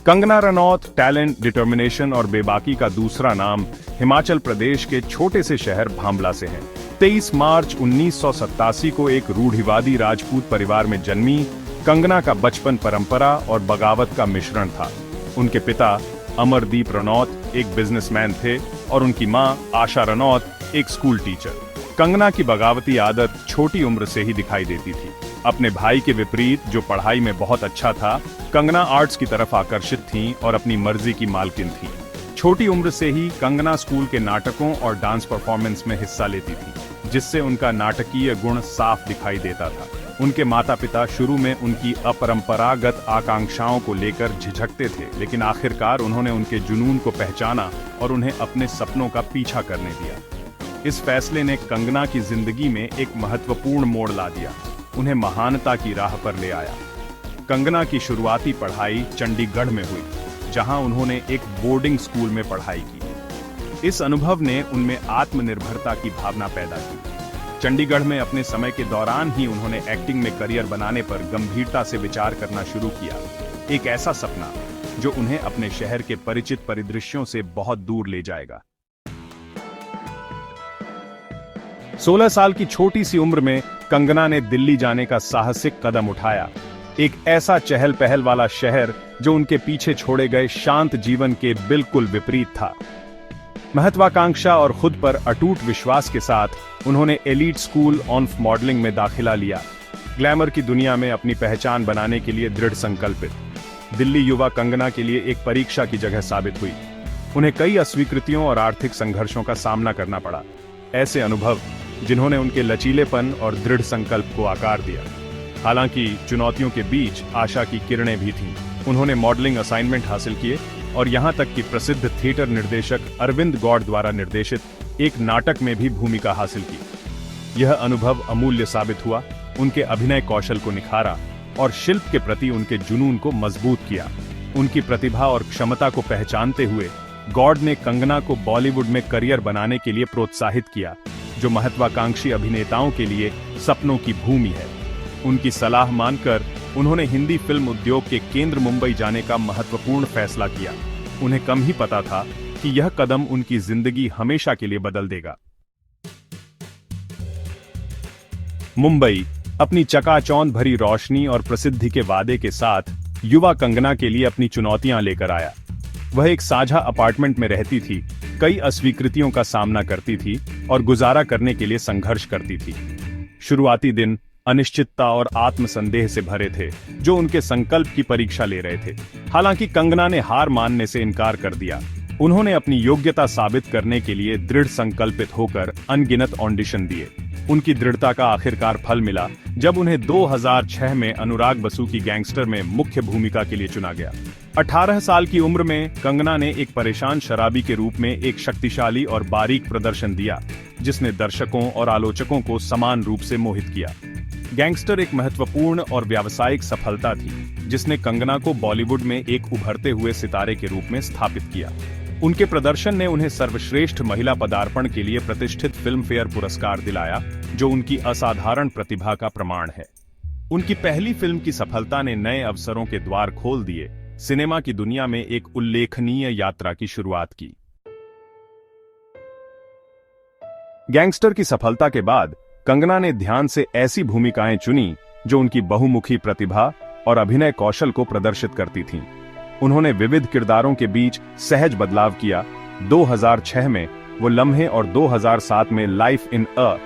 Kangana Ranaut talent, determination और बेबाकी का दूसरा नाम हिमाचल प्रदेश के छोटे से शहर भांबला से है। 23 मार्च 1987 को एक रूढ़िवादी राजपूत परिवार में जन्मी कंगना का बचपन परंपरा और बगावत का मिश्रण था। उनके पिता अमरदीप रनौत एक बिजनेसमैन थे और उनकी मां आशा रनौत एक स्कूल टीचर। कंगना की बगावती आदत छोटी उम्र से ही दिखाई देती थी। अपने भाई के विपरीत, जो पढ़ाई में बहुत अच्छा था, कंगना आर्ट्स की तरफ आकर्षित थीं और अपनी मर्जी की मालकिन थीं। छोटी उम्र से ही कंगना स्कूल के नाटकों और डांस परफॉर्मेंस में हिस्सा लेती थी, जिससे उनका नाटकीय गुण साफ दिखाई देता था। उनके माता पिता शुरू में उनकी अपरंपरागत आकांक्षाओं को लेकर झिझकते थे, लेकिन आखिरकार उन्होंने उनके जुनून को पहचाना और उन्हें अपने सपनों का पीछा करने दिया। इस फैसले ने कंगना की जिंदगी में एक महत्वपूर्ण मोड़ ला दिया, उन्हें महानता की राह पर ले आया। कंगना की शुरुआती पढ़ाई चंडीगढ़ में हुई, जहां उन्होंने एक बोर्डिंग स्कूल में पढ़ाई की। इस अनुभव ने उनमें आत्मनिर्भरता की भावना पैदा की। चंडीगढ़ में अपने समय के दौरान ही उन्होंने एक्टिंग में करियर बनाने पर गंभीरता से विचार करना शुरू किया, एक ऐसा सपना जो उन्हें अपने शहर के परिचित परिदृश्यों से बहुत दूर ले जाएगा। 16 साल की छोटी सी उम्र में कंगना ने दिल्ली जाने का साहसिक कदम उठाया, एक ऐसा चहल पहल वाला शहर जो उनके पीछे छोड़े गए शांत जीवन के बिल्कुल विपरीत था। महत्वाकांक्षा और खुद पर अटूट विश्वास के साथ उन्होंने एलीट स्कूल ऑफ मॉडलिंग में दाखिला लिया, ग्लैमर की दुनिया में अपनी पहचान बनाने के लिए दृढ़ संकल्पित। दिल्ली युवा कंगना के लिए एक परीक्षा की जगह साबित हुई। उन्हें कई अस्वीकृतियों और आर्थिक संघर्षों का सामना करना पड़ा, ऐसे अनुभव जिन्होंने उनके लचीलेपन और दृढ़ संकल्प को आकार दिया। हालांकि चुनौतियों के बीच आशा की किरणें भी थीं। उन्होंने मॉडलिंग असाइनमेंट हासिल किए और यहां तक कि प्रसिद्ध थिएटर निर्देशक अरविंद गौड़ द्वारा निर्देशित एक नाटक में भी भूमिका हासिल की। यह अनुभव अमूल्य साबित हुआ, उनके अभिनय कौशल को निखारा और शिल्प के प्रति उनके जुनून को मजबूत किया। उनकी प्रतिभा और क्षमता को पहचानते हुए गौड़ ने कंगना को बॉलीवुड में करियर बनाने के लिए प्रोत्साहित किया, जो महत्वाकांक्षी अभिनेताओं के लिए सपनों की भूमि है। उनकी सलाह मानकर उन्होंने हिंदी फिल्म उद्योग के केंद्र मुंबई जाने का महत्वपूर्ण फैसला किया। उन्हें कम ही पता था कि यह कदम उनकी जिंदगी हमेशा के लिए बदल देगा। मुंबई अपनी चकाचौंध भरी रोशनी और प्रसिद्धि के वादे के साथ युवा कंगना के लिए अपनी चुनौतियां लेकर आया। वह एक साझा अपार्टमेंट में रहती थी, कई अस्वीकृतियों का सामना करती थी और गुजारा करने के लिए संघर्ष करती थी। शुरुआती दिन अनिश्चितता और आत्मसंदेह से भरे थे, जो उनके संकल्प की परीक्षा ले रहे थे। हालांकि कंगना ने हार मानने से इनकार कर दिया। उन्होंने अपनी योग्यता साबित करने के लिए दृढ़ संकल्पित होकर अनगिनत ऑडिशन दिए। उनकी दृढ़ता का आखिरकार फल मिला जब उन्हें 2006 में अनुराग बसु की गैंगस्टर में मुख्य भूमिका के लिए चुना गया। 18 साल की उम्र में कंगना ने एक परेशान शराबी के रूप में एक शक्तिशाली और बारीक प्रदर्शन दिया, जिसने दर्शकों और आलोचकों को समान रूप से मोहित किया। गैंगस्टर एक महत्वपूर्ण और व्यावसायिक सफलता थी, जिसने कंगना को बॉलीवुड में एक उभरते हुए सितारे के रूप में स्थापित किया। उनके प्रदर्शन ने उन्हें सर्वश्रेष्ठ महिला पदार्पण के लिए प्रतिष्ठित फिल्म फेयर पुरस्कार दिलाया, जो उनकी असाधारण प्रतिभा का प्रमाण है। उनकी पहली फिल्म की सफलता ने नए अवसरों के द्वार खोल दिए, सिनेमा की दुनिया में एक उल्लेखनीय यात्रा की शुरुआत की। गैंगस्टर की सफलता के बाद कंगना ने ध्यान से ऐसी भूमिकाएं चुनी जो उनकी बहुमुखी प्रतिभा और अभिनय कौशल को प्रदर्शित करती थीं। उन्होंने विविध किरदारों के बीच सहज बदलाव किया। 2006 में वो लम्हे और 2007 में लाइफ इन अ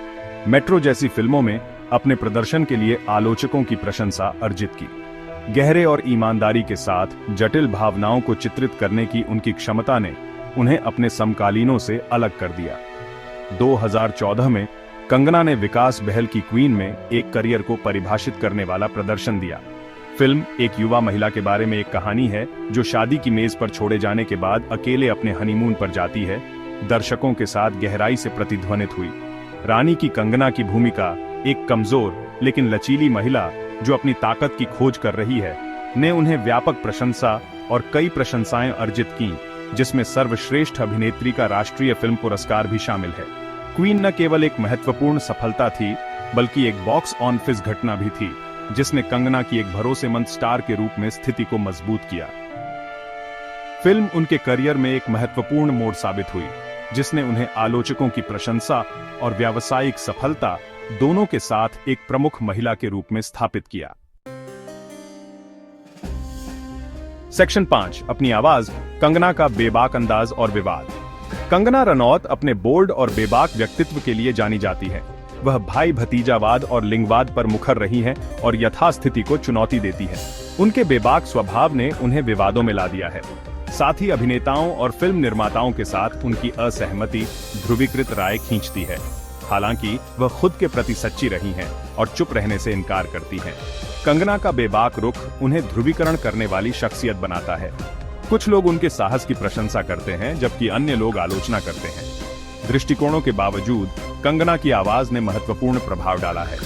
मेट्रो जैसी फिल्मों में अपने प्रदर्शन के लिए आलोचकों की प्रशंसा अर्जित की। गहरे और ईमानदारी के साथ जटिल भावनाओं को चित्रित करने की उनकी क्षमता ने उन्हें अपने समकालीनों से अलग कर दिया। 2014 में कंगना ने विकास बहल की क्वीन में एक करियर को परिभाषित करने वाला प्रदर्शन दिया। फिल्म एक युवा महिला के बारे में एक कहानी है जो शादी की मेज पर छोड़े जाने के बाद अकेले अपने हनीमून पर जाती है। दर्शकों के साथ गहराई से प्रतिध्वनित हुई। रानी की कंगना की भूमिका, एक कमजोर लेकिन लचीली महिला जो अपनी ताकत की खोज कर रही है, ने उन्हें व्यापक प्रशंसा और कई प्रशंसाएं अर्जित की, जिसमें सर्वश्रेष्ठ अभिनेत्री का राष्ट्रीय फिल्म पुरस्कार भी शामिल है। क्वीन न केवल एक महत्वपूर्ण सफलता थी, बल्कि एक बॉक्स ऑफिस घटना भी थी, जिसने कंगना की एक भरोसेमंद स्टार के रूप में स्थिति को मजबूत किया। फिल्म उनके करियर में एक महत्वपूर्ण मोड़ साबित हुई, जिसने उन्हें आलोचकों की प्रशंसा और व्यावसायिक सफलता दोनों के साथ एक प्रमुख महिला के रूप में स्थापित किया। सेक्शन 5, अपनी आवाज, कंगना का बेबाक अंदाज और विवाद। कंगना रनौत अपने बोल्ड और बेबाक व्यक्तित्व के लिए जानी जाती है। वह भाई भतीजावाद और लिंगवाद पर मुखर रही हैं और यथास्थिति को चुनौती देती है। उनके बेबाक स्वभाव ने उन्हें विवादों में ला दिया है। साथ ही अभिनेताओं और फिल्म निर्माताओं के साथ उनकी असहमति ध्रुवीकृत राय खींचती है। हालांकि वह खुद के प्रति सच्ची रही हैं और चुप रहने से इनकार करती हैं। कंगना का बेबाक रुख उन्हें ध्रुवीकरण करने वाली शख्सियत बनाता है। कुछ लोग उनके साहस की प्रशंसा करते हैं, जबकि अन्य लोग आलोचना करते हैं। दृष्टिकोणों के बावजूद कंगना की आवाज ने महत्वपूर्ण प्रभाव डाला है,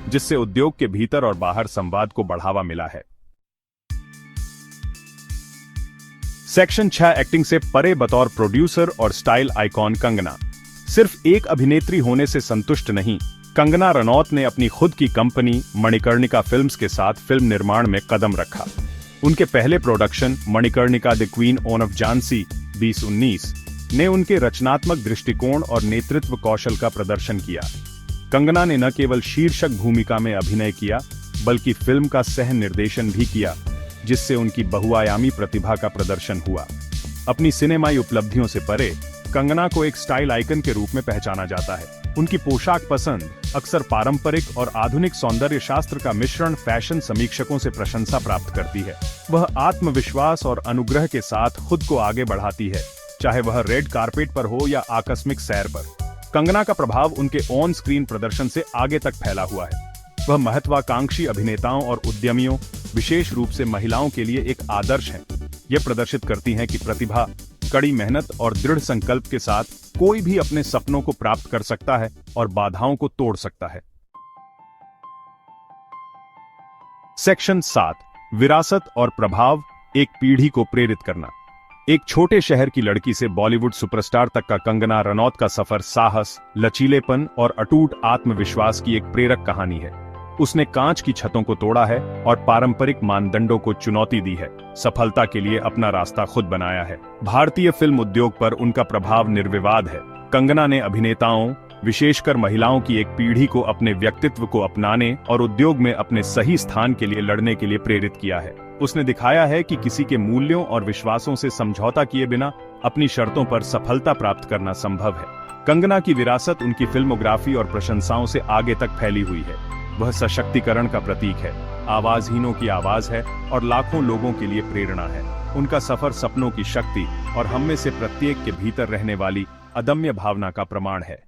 जिससे उद्योग के भीतर और बाहर संवाद को बढ़ावा मिला है। सेक्शन 6, एक्टिंग से परे बतौर प्रोड्यूसर और स्टाइल आइकॉन कंगना। सिर्फ एक अभिनेत्री होने से संतुष्ट नहीं, कंगना रनौत ने अपनी खुद की कंपनी मणिकर्णिका फिल्म्स के साथ फिल्म निर्माण में कदम रखा। उनके पहले production Manikarnika the queen of Jhansi 2019 ने उनके रचनात्मक दृष्टिकोण और नेतृत्व कौशल का प्रदर्शन किया। कंगना ने न केवल शीर्षक भूमिका में अभिनय किया, बल्कि फिल्म का सह निर्देशन भी किया, जिससे उनकी बहुआयामी प्रतिभा का प्रदर्शन हुआ। अपनी सिनेमाई उपलब्धियों से परे कंगना को एक स्टाइल आइकन के रूप में पहचाना जाता है। उनकी पोशाक पसंद अक्सर पारंपरिक और आधुनिक सौंदर्य शास्त्र का मिश्रण फैशन समीक्षकों से प्रशंसा प्राप्त करती है। वह आत्मविश्वास और अनुग्रह के साथ खुद को आगे बढ़ाती है, चाहे वह रेड कारपेट पर हो या आकस्मिक सैर पर। कंगना का प्रभाव उनके ऑन स्क्रीन प्रदर्शन से आगे तक फैला हुआ है। वह महत्वाकांक्षी अभिनेताओं और उद्यमियों, विशेष रूप से महिलाओं के लिए एक आदर्श है। यह प्रदर्शित करती हैं कि प्रतिभा, कड़ी मेहनत और दृढ़ संकल्प के साथ कोई भी अपने सपनों को प्राप्त कर सकता है और बाधाओं को तोड़ सकता है। सेक्शन 7, विरासत और प्रभाव, एक पीढ़ी को प्रेरित करना। एक छोटे शहर की लड़की से बॉलीवुड सुपरस्टार तक का कंगना रनौत का सफर साहस, लचीलेपन और अटूट आत्मविश्वास की एक प्रेरक कहानी है। उसने कांच की छतों को तोड़ा है और पारंपरिक मानदंडों को चुनौती दी है। सफलता के लिए अपना रास्ता खुद बनाया है। भारतीय फिल्म उद्योग पर उनका प्रभाव निर्विवाद है। कंगना ने अभिनेताओं, विशेषकर महिलाओं की एक पीढ़ी को अपने व्यक्तित्व को अपनाने और उद्योग में अपने सही स्थान के लिए लड़ने के लिए प्रेरित किया है। उसने दिखाया है कि किसी के मूल्यों और विश्वासों से समझौता किए बिना अपनी शर्तों पर सफलता प्राप्त करना संभव है। कंगना की विरासत उनकी फिल्मोग्राफी और प्रशंसाओं से आगे तक फैली हुई है। वह सशक्तिकरण का प्रतीक है, आवाजहीनों की आवाज है और लाखों लोगों के लिए प्रेरणा है। उनका सफर सपनों की शक्ति और हम में से प्रत्येक के भीतर रहने वाली अदम्य भावना का प्रमाण है।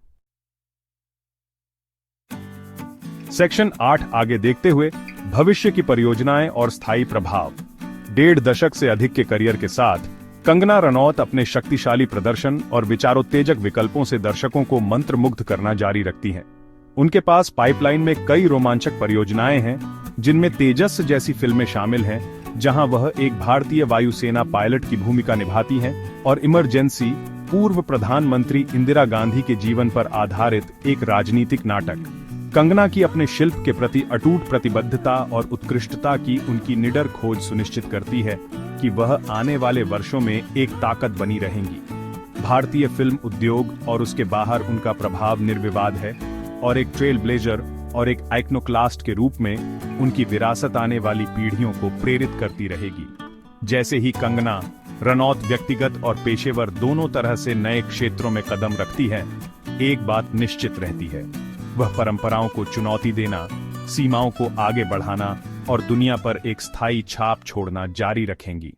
सेक्शन 8, आगे देखते हुए भविष्य की परियोजनाएं और स्थायी प्रभाव। 1.5 दशक से अधिक के करियर के साथ कंगना रनौत अपने शक्तिशाली प्रदर्शन और विचारोत्तेजक विकल्पों से दर्शकों को मंत्रमुग्ध करना जारी रखती हैं। उनके पास पाइपलाइन में कई रोमांचक परियोजनाएं हैं, जिनमें तेजस जैसी फिल्में शामिल हैं, जहां वह एक भारतीय वायुसेना पायलट की भूमिका निभाती हैं, और इमरजेंसी, पूर्व प्रधानमंत्री इंदिरा गांधी के जीवन पर आधारित एक राजनीतिक नाटक। कंगना की अपने शिल्प के प्रति अटूट प्रतिबद्धता और उत्कृष्टता की उनकी निडर खोज सुनिश्चित करती है कि वह आने वाले वर्षों में एक ताकत बनी रहेंगी। भारतीय फिल्म उद्योग और उसके बाहर उनका प्रभाव निर्विवाद है, और एक ट्रेल ब्लेजर और एक आइकनोक्लास्ट के रूप में उनकी विरासत आने वाली पीढ़ियों को प्रेरित करती रहेगी। जैसे ही कंगना रनौत व्यक्तिगत और पेशेवर दोनों तरह से नए क्षेत्रों में कदम रखती है, एक बात निश्चित रहती है, वह परंपराओं को चुनौती देना, सीमाओं को आगे बढ़ाना और दुनिया पर एक स्थायी छाप छोड़ना जारी रखेंगी।